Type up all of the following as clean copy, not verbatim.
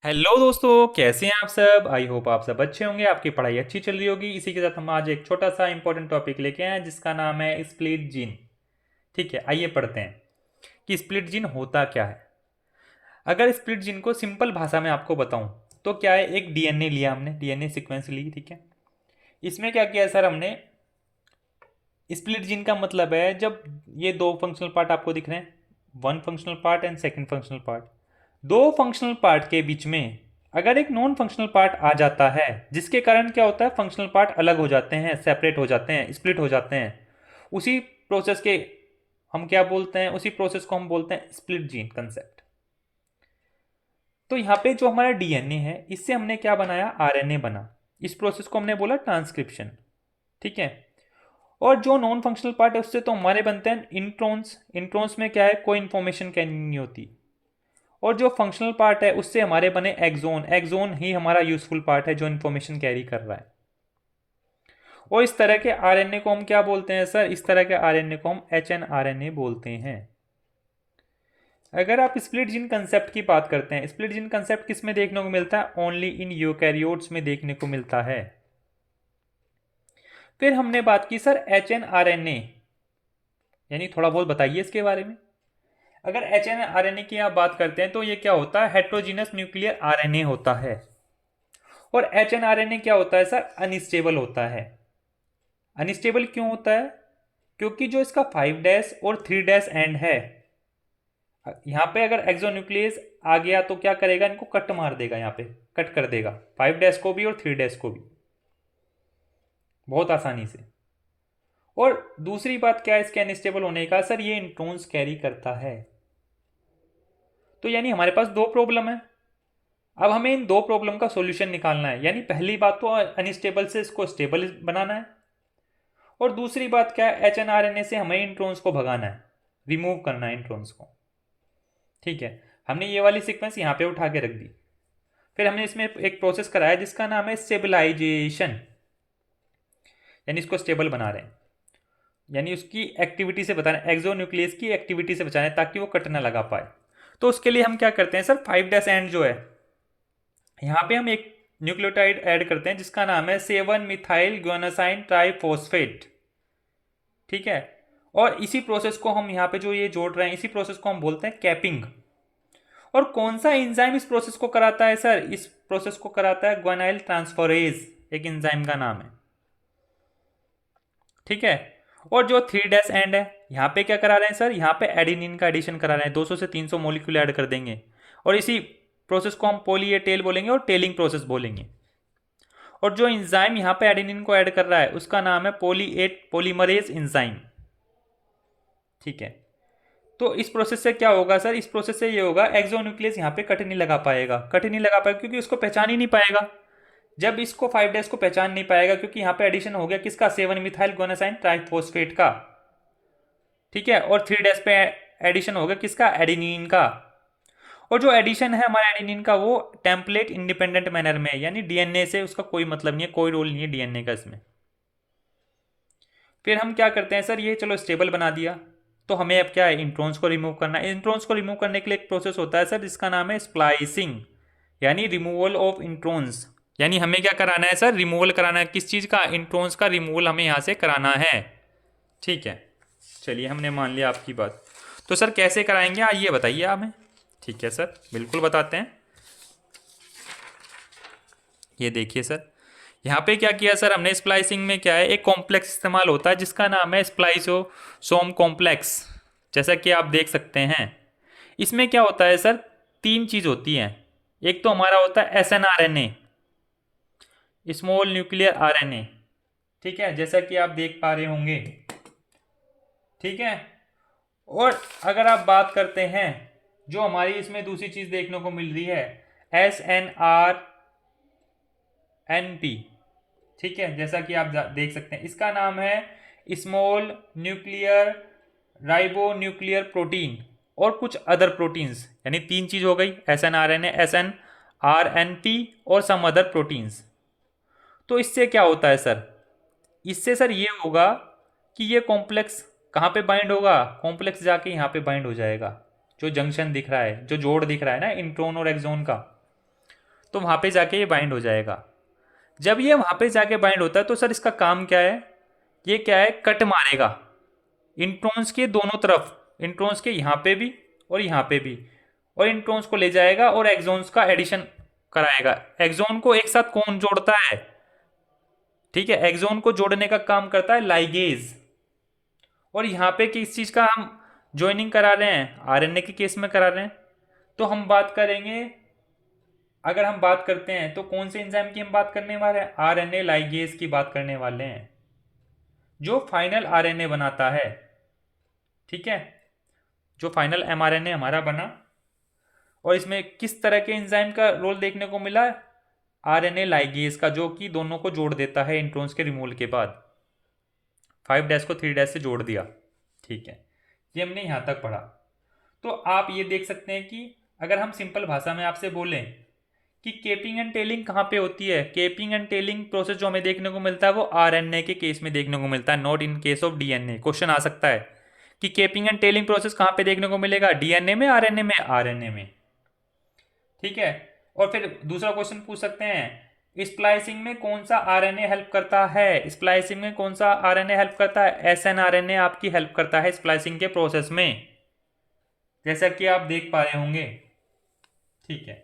Hello दोस्तों, कैसे हैं आप सब। आई होप आप सब अच्छे होंगे, आपकी पढ़ाई अच्छी चल रही होगी। इसी के साथ हम आज एक छोटा सा इंपॉर्टेंट टॉपिक लेके आए हैं जिसका नाम है स्प्लिट जीन। ठीक है, आइए पढ़ते हैं कि स्प्लिट जीन होता क्या है। अगर स्प्लिट जीन को सिंपल भाषा में आपको बताऊं तो क्या है, एक डीएनए लिया हमने, डीएनए सीक्वेंस ली। ठीक है, इसमें क्या किया सर हमने, स्प्लिट जीन का मतलब है जब ये दो फंक्शनल पार्ट आपको दिख रहे हैं, one functional part and second functional part, दो फंक्शनल पार्ट के बीच में अगर एक नॉन फंक्शनल पार्ट आ जाता है, जिसके कारण क्या होता है, फंक्शनल पार्ट अलग हो जाते हैं, सेपरेट हो जाते हैं, स्प्लिट हो जाते हैं। उसी प्रोसेस के हम क्या बोलते हैं, उसी प्रोसेस को हम बोलते हैं स्प्लिट जीन कंसेप्ट। तो यहाँ पे जो हमारा डीएनए है, इससे हमने क्या बनाया, आरएनए बना। इस प्रोसेस को हमने बोला ट्रांसक्रिप्शन। ठीक है, और जो नॉन फंक्शनल पार्ट है उससे तो हमारे बनते हैं इंट्रॉन्स। इंट्रॉन्स में क्या है, कोई इंफॉर्मेशन कैरी नहीं होती। और जो फंक्शनल पार्ट है उससे हमारे बने एक्सोन। एक्सोन ही हमारा यूजफुल पार्ट है जो इन्फॉर्मेशन कैरी कर रहा है। और इस तरह के आरएनए को हम क्या बोलते हैं सर, इस तरह के आरएनए को हम एचएनआरएनए बोलते हैं। अगर आप स्प्लिट जीन कंसेप्ट की बात करते हैं, स्प्लिट जीन कंसेप्ट किस में देखने को मिलता है, ओनली इन यूकैरियोट्स में देखने को मिलता है। फिर हमने बात की सर एचएनआरएनए, यानी थोड़ा बहुत बताइए इसके बारे में। अगर एचएनआरएनए की आप बात करते हैं तो ये क्या होता है, हेट्रोजीनस न्यूक्लियर आरएनए होता है। और एचएनआरएनए क्या होता है सर, अनस्टेबल होता है। अनस्टेबल क्यों होता है, क्योंकि जो इसका 5 डैश और 3 डैश एंड है, यहाँ पे अगर एक्सोन्यूक्लियस आ गया तो क्या करेगा, इनको कट मार देगा, यहाँ पे कट कर देगा 5 डैश को भी और 3 डैश को भी, बहुत आसानी से। और दूसरी बात क्या है इसके अनस्टेबल होने का, सर ये इंट्रॉन्स कैरी करता है। तो यानी हमारे पास दो प्रॉब्लम है। अब हमें इन दो प्रॉब्लम का सॉल्यूशन निकालना है। यानी पहली बात तो अनस्टेबल से इसको स्टेबल बनाना है, और दूसरी बात क्या है, एचएनआरएनए से हमें इंट्रॉन्स को भगाना है, रिमूव करना है इंट्रॉन्स को। ठीक है, हमने ये वाली सीक्वेंस यहाँ पे उठा के रख दी। फिर हमने इसमें एक प्रोसेस कराया जिसका नाम है स्टेबलाइजेशन, यानी इसको स्टेबल बना रहे हैं, यानी उसकी एक्टिविटी से बता रहे हैं, एक्सोन्यूक्लियस की एक्टिविटी से बचा रहे हैं ताकि वो कट ना लगा पाए। तो उसके लिए हम क्या करते हैं सर, 5 डैश एंड जो है, यहाँ पे हम एक न्यूक्लियोटाइड ऐड करते हैं जिसका नाम है 7 मिथाइल ग्वानासाइन ट्राइफॉस्फेट। ठीक है, और इसी प्रोसेस को हम यहाँ पे जो ये जोड़ रहे हैं, इसी प्रोसेस को हम बोलते हैं कैपिंग। और कौन सा एंजाइम इस प्रोसेस को कराता है सर, इस प्रोसेस को कराता है ग्वानाइल ट्रांसफरेज, एक एंजाइम का नाम है। ठीक है, और जो 3 डैश एंड है, यहाँ पे क्या करा रहे हैं सर, यहाँ पे एडिनिन का एडिशन करा रहे हैं, 200 से 300 मोलिक्यूल ऐड कर देंगे। और इसी प्रोसेस को हम पोली ए टेल बोलेंगे और टेलिंग प्रोसेस बोलेंगे। और जो एंजाइम यहाँ पे एडेनिन को ऐड कर रहा है उसका नाम है पोली एट पोलीमरेज एंजाइम। ठीक है, तो इस प्रोसेस से क्या होगा सर, इस प्रोसेस से ये होगा, एक्सोन्यूक्लियस यहाँ पे कट नहीं लगा पाएगा, कट नहीं लगा पाएगा क्योंकि उसको पहचान ही नहीं पाएगा। जब इसको 5 डेज को पहचान नहीं पाएगा, क्योंकि यहाँ पे एडिशन हो गया किसका, 7 मिथाइल गोनासाइन ट्राइफॉस्फेट का। ठीक है, और 3 डेज पे एडिशन हो गया किसका, एडेनिन का। और जो एडिशन है हमारा एडेनिन का, वो टेम्पलेट इंडिपेंडेंट मैनर में, यानी डीएनए से उसका कोई मतलब नहीं है, कोई रोल नहीं है डीएनए का इसमें। फिर हम क्या करते हैं सर, ये चलो स्टेबल बना दिया, तो हमें अब क्या है, इंट्रॉन्स को रिमूव करना है। इंट्रॉन्स को रिमूव करने के लिए एक प्रोसेस होता है सर जिसका नाम है स्प्लाइसिंग, यानी रिमूवल ऑफ इंट्रॉन्स। यानी हमें क्या कराना है सर, रिमूवल कराना है, किस चीज़ का, इंट्रॉन्स का रिमूवल हमें यहाँ से कराना है। ठीक है, चलिए हमने मान लिया आपकी बात। तो सर कैसे कराएंगे ये बताइए आप हमें। ठीक है सर, बिल्कुल बताते हैं। ये देखिए सर, यहाँ पे क्या किया सर हमने, स्प्लाइसिंग में क्या है, एक कॉम्प्लेक्स इस्तेमाल होता है जिसका नाम है स्प्लाइसोसोम कॉम्प्लेक्स। जैसा कि आप देख सकते हैं, इसमें क्या होता है सर, तीन चीज़ होती हैं। एक तो हमारा होता है S N R N A, small nuclear R N A. ठीक है, जैसा कि आप देख पा रहे होंगे। ठीक है, और अगर आप बात करते हैं, जो हमारी इसमें दूसरी चीज़ देखने को मिल रही है, S N R N P. ठीक है, जैसा कि आप देख सकते हैं, इसका नाम है small nuclear ribonuclear protein और कुछ अदर प्रोटीन्स। यानी तीन चीज हो गई, S N R N A, S N R N P और सम अदर प्रोटीन्स। तो इससे क्या होता है सर, इससे सर ये होगा कि ये कॉम्प्लेक्स कहाँ पे बाइंड होगा, कॉम्प्लेक्स जाके यहाँ पे बाइंड हो जाएगा। जो जंक्शन दिख रहा है, जो जोड़ दिख रहा है ना इंट्रोन और एक्सोन का, तो वहाँ पे जाके ये बाइंड हो जाएगा। जब ये वहाँ पे जाके बाइंड होता है तो सर इसका काम क्या है, ये क्या है, कट मारेगा इंट्रॉन्स के दोनों तरफ, इंट्रॉन्स के यहाँ पे भी और यहाँ पे भी, और इंट्रॉन्स को ले जाएगा और एक्सॉन्स का एडिशन कराएगा। एक्सॉन को एक साथ कौन जोड़ता है, ठीक है, एक्सॉन को जोड़ने का काम करता है लाइगेज। और यहाँ पे किस चीज़ का हम ज्वाइनिंग करा रहे हैं, आरएनए के केस में करा रहे हैं। तो हम बात करेंगे, अगर हम बात करते हैं तो कौन से एंजाइम की हम बात करने वाले हैं, आरएनए लाइगेज की बात करने वाले हैं, जो फाइनल आरएनए बनाता है, ठीक है, जो फाइनल एमआरएनए हमारा बना। और इसमें किस तरह के एंजाइम का रोल देखने को मिला, आरएनए लाइगेज का, जो कि दोनों को जोड़ देता है इंट्रोन्स के रिमूवल के बाद। 5' को 3' से जोड़ दिया, ठीक है, ये हमने यहां तक पढ़ा। तो आप ये देख सकते हैं कि अगर हम सिंपल भाषा में आपसे बोलें कि केपिंग एंड टेलिंग कहाँ पे होती है, केपिंग एंड टेलिंग प्रोसेस जो हमें देखने को मिलता है वो आरएनए के केस में देखने को मिलता है, not in case of DNA. Question आ सकता है कि केपिंग एंड टेलिंग प्रोसेस कहाँ पे देखने को मिलेगा, डीएनए में, आरएनए में, आरएनए में, ठीक है। और फिर दूसरा क्वेश्चन पूछ सकते हैं, स्प्लाइसिंग में कौन सा आरएनए हेल्प करता है, स्प्लाइसिंग में कौन सा आरएनए हेल्प करता है, एसएनआरएनए आपकी हेल्प करता है स्प्लाइसिंग के प्रोसेस में, जैसा कि आप देख पा रहे होंगे, ठीक है।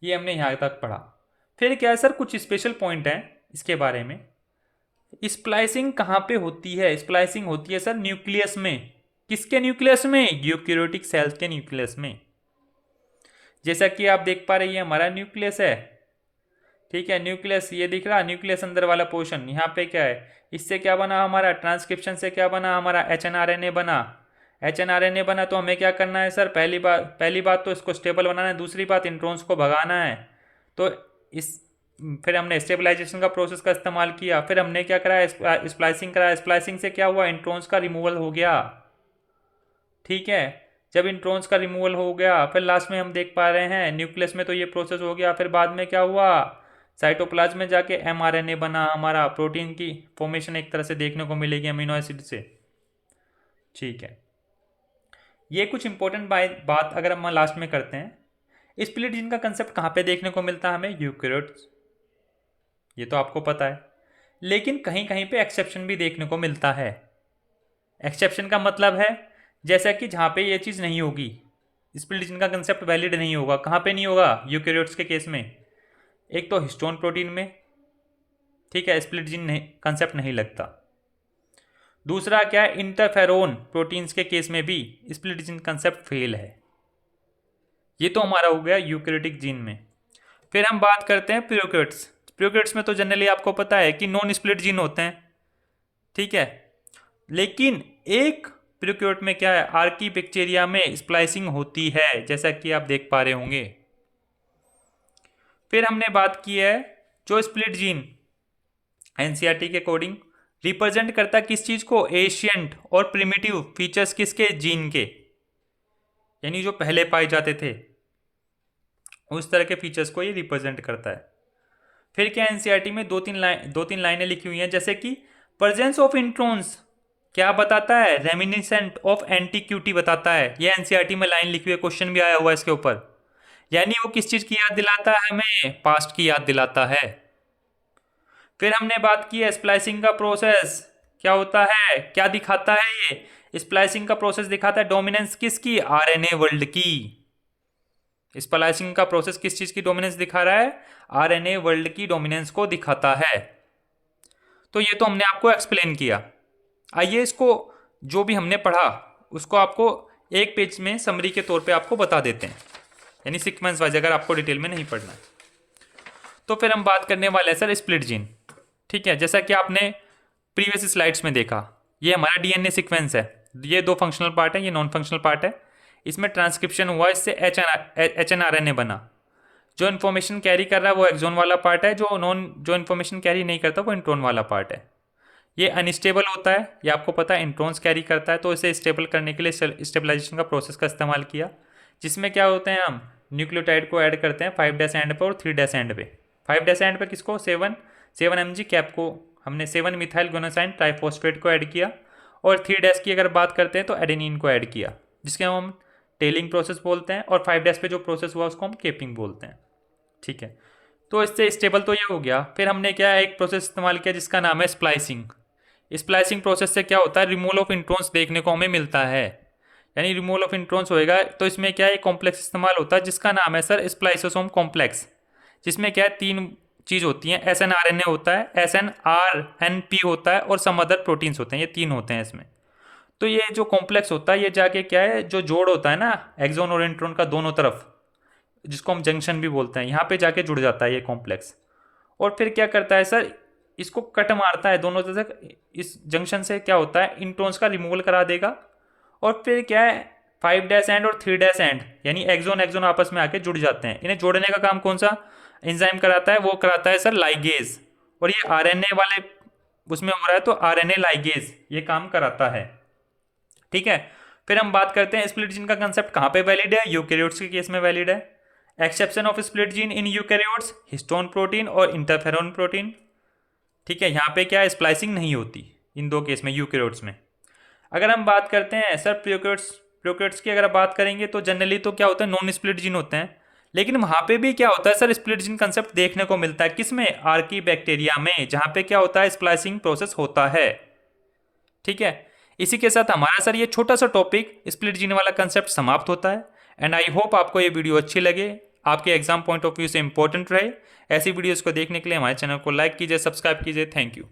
ये हमने यहाँ तक पढ़ा। फिर क्या है सर, कुछ स्पेशल पॉइंट हैं इसके बारे में। स्प्लाइसिंग कहाँ पे होती है, स्प्लाइसिंग होती है सर न्यूक्लियस में। किसके न्यूक्लियस में, यूकैरियोटिक सेल्स के न्यूक्लियस में। जैसा कि आप देख पा रहे हैं हमारा न्यूक्लियस है, ठीक है, न्यूक्लियस ये दिख रहा, न्यूक्लियस अंदर वाला पोर्शन, यहाँ पे क्या है, इससे क्या बना हमारा, ट्रांसक्रिप्शन से क्या बना हमारा, एचएनआरएनए बना। एचएनआरएनए बना तो हमें क्या करना है सर, पहली बात तो इसको स्टेबल बनाना है, दूसरी बात इंट्रॉन्स को भगाना है। तो इस फिर हमने स्टेबलाइजेशन का प्रोसेस का इस्तेमाल किया, फिर हमने क्या कराया, स्प्लाइसिंग कराया। स्प्लाइसिंग से क्या हुआ, इंट्रॉन्स का रिमूवल हो गया, ठीक है। जब इंट्रॉन्स का रिमूवल हो गया, फिर लास्ट में हम देख पा रहे हैं न्यूक्लियस में तो ये प्रोसेस हो गया, फिर बाद में क्या हुआ, साइटोप्लाज्म में जाके एमआरएनए बना हमारा, प्रोटीन की फॉर्मेशन एक तरह से देखने को मिलेगी अमीनो एसिड से, ठीक है। ये कुछ इंपॉर्टेंट बात अगर हम लास्ट में करते हैं, स्प्लिट जीन का कंसेप्ट कहाँ पे देखने को मिलता है हमें, यूकैरियोट्स, ये तो आपको पता है। लेकिन कहीं कहीं पे एक्सेप्शन भी देखने को मिलता है। एक्सेप्शन का मतलब है जैसा कि जहाँ पे ये चीज़ नहीं होगी, स्प्लिट जीन का कंसेप्ट वैलिड नहीं होगा। कहाँ पे नहीं होगा, यूकैरियोट्स के केस में, एक तो हिस्टोन प्रोटीन में, ठीक है, स्प्लिट जीन नहीं, कंसेप्ट नहीं लगता। दूसरा क्या है, इंटरफेरोन प्रोटीन्स के केस में भी स्प्लिट जीन कंसेप्ट फेल है। ये तो हमारा हो गया यूकैरियोटिक जीन में। फिर हम बात करते हैं प्रोकैरियोट्स। प्रोकैरियोट्स में तो जनरली आपको पता है कि नॉन स्प्लिट जीन होते हैं, ठीक है। लेकिन एक प्रोकैरियोट में क्या है, आर्कीबैक्टीरिया में स्प्लाइसिंग होती है, जैसा कि आप देख पा रहे होंगे। फिर हमने बात की है जो स्प्लिट जीन एनसीईआरटी के अकॉर्डिंग रिप्रेजेंट करता किस चीज को, एशियंट और प्रिमिटिव फीचर्स किसके, जीन के, यानी जो पहले पाए जाते थे उस तरह के फीचर्स को ये रिप्रेजेंट करता है। फिर क्या एनसीईआरटी में दो तीन लाइनें लिखी हुई हैं, जैसे कि प्रेजेंस ऑफ इंट्रॉन्स क्या बताता है, रेमिनिसेंट ऑफ एंटीक्यूटी बताता है। ये एनसीईआरटी में लाइन लिखी हुई है, क्वेश्चन भी आया हुआ है इसके ऊपर। यानी वो किस चीज की याद दिलाता है हमें, पास्ट की याद दिलाता है। फिर हमने बात की है स्प्लाइसिंग का प्रोसेस क्या होता है, क्या दिखाता है, ये स्प्लाइसिंग का प्रोसेस दिखाता है डोमिनेंस किसकी, आरएनए वर्ल्ड की। स्प्लाइसिंग का प्रोसेस किस चीज की डोमिनेंस दिखा रहा है, आरएनए वर्ल्ड की डोमिनेंस को दिखाता है। तो ये तो हमने आपको एक्सप्लेन किया। आइए इसको जो भी हमने पढ़ा उसको आपको एक पेज में समरी के तौर पे आपको बता देते हैं, यानी सीक्वेंस वाइज, अगर आपको डिटेल में नहीं पढ़ना है। तो फिर हम बात करने वाले हैं सर स्प्लिट जीन, ठीक है। जैसा कि आपने प्रीवियस स्लाइड्स में देखा, ये हमारा डीएनए सीक्वेंस है, ये दो फंक्शनल पार्ट है, ये नॉन फंक्शनल पार्ट है। इसमें ट्रांसक्रिप्शन हुआ, इससे एचएनआरएनए बना। जो इन्फॉर्मेशन कैरी कर रहा है वो एक्सोन वाला पार्ट है, जो इन्फॉर्मेशन कैरी नहीं करता वो इंट्रॉन वाला पार्ट है। ये अनस्टेबल होता है, ये आपको पता है, इंट्रॉन्स कैरी करता है, तो इसे स्टेबल करने के लिए स्टेबलाइजेशन का प्रोसेस का इस्तेमाल किया, जिसमें क्या होते हैं, हम न्यूक्लियोटाइड को ऐड करते हैं 5' एंड पे और 3' एंड पे। 5' एंड पे किसको, 7 mg कैप को हमने 7 मिथाइल गोनासाइन ट्राइफॉस्फेट को ऐड किया, और 3' की अगर बात करते हैं तो एडेनिन को ऐड किया, जिसके हम टेलिंग प्रोसेस बोलते हैं, और 5' पे जो प्रोसेस हुआ उसको हम केपिंग बोलते हैं, ठीक है, तो इससे स्टेबल तो ये हो गया। फिर हमने क्या है, एक प्रोसेस इस्तेमाल किया जिसका नाम है स्प्लाइसिंग। स्प्लाइसिंग प्रोसेस से क्या होता है, रिमूवल ऑफ इंट्रॉन्स देखने को हमें मिलता है, यानी रिमूवल ऑफ इंट्रॉन्स होएगा। तो इसमें क्या है, कॉम्प्लेक्स इस्तेमाल होता है जिसका नाम है सर स्प्लाइसोसोम कॉम्प्लेक्स, जिसमें क्या है, 3 चीज होती हैं। SNRNA होता है, SNRNP होता है और सम अदर प्रोटीन्स होते हैं, ये 3 होते हैं इसमें। तो ये जो कॉम्प्लेक्स होता है ये जाके क्या है, जो जोड़ होता है ना एक्सोन और इंट्रॉन का दोनों तरफ, जिसको हम जंक्शन भी बोलते हैं, यहाँ पे जाके जुड़ जाता है ये कॉम्प्लेक्स। और फिर क्या करता है सर, इसको कट मारता है दोनों तरफ। इस जंक्शन से क्या होता है, इंट्रॉन्स का रिमूवल करा देगा। और फिर क्या है, 5' एंड और 3' एंड यानी एक्सोन एक्सोन आपस में आके जुड़ जाते हैं। इन्हें जोड़ने का काम कौन सा एंजाइम कराता है, वो कराता है सर लाइगेज। और ये RNA वाले उसमें हो रहा है, तो RNA लाइगेज ये काम कराता है। ठीक है, फिर हम बात करते हैं स्प्लिट जीन का कंसेप्ट कहाँ पे वैलिड है, यूकैरियोट्स के केस में वैलिड है। Exception of split gene in eukaryotes, histone protein और इंटरफेरोन प्रोटीन। ठीक है, यहाँ पे क्या है, स्प्लाइसिंग नहीं होती इन 2 केस में यूकैरियोट्स में। अगर हम बात करते हैं सर प्रोकैरियोट्स की, अगर बात करेंगे तो जनरली तो क्या होता है, नॉन स्प्लिट जीन होते हैं। लेकिन वहां पे भी क्या होता है सर, स्प्लिट जीन कंसेप्ट देखने को मिलता है, किसमें, आर्की बैक्टीरिया में, जहां पे क्या होता है, स्प्लाइसिंग प्रोसेस होता है। ठीक है, इसी के साथ हमारा सर ये छोटा सा टॉपिक स्प्लिट जीन वाला कंसेप्ट समाप्त होता है। एंड आई होप आपको ये वीडियो अच्छी लगे, आपके एग्जाम पॉइंट ऑफ व्यू से इंपॉर्टेंट रहे। ऐसी वीडियोस को देखने के लिए हमारे चैनल को लाइक कीजिए, सब्सक्राइब कीजिए। Thank you.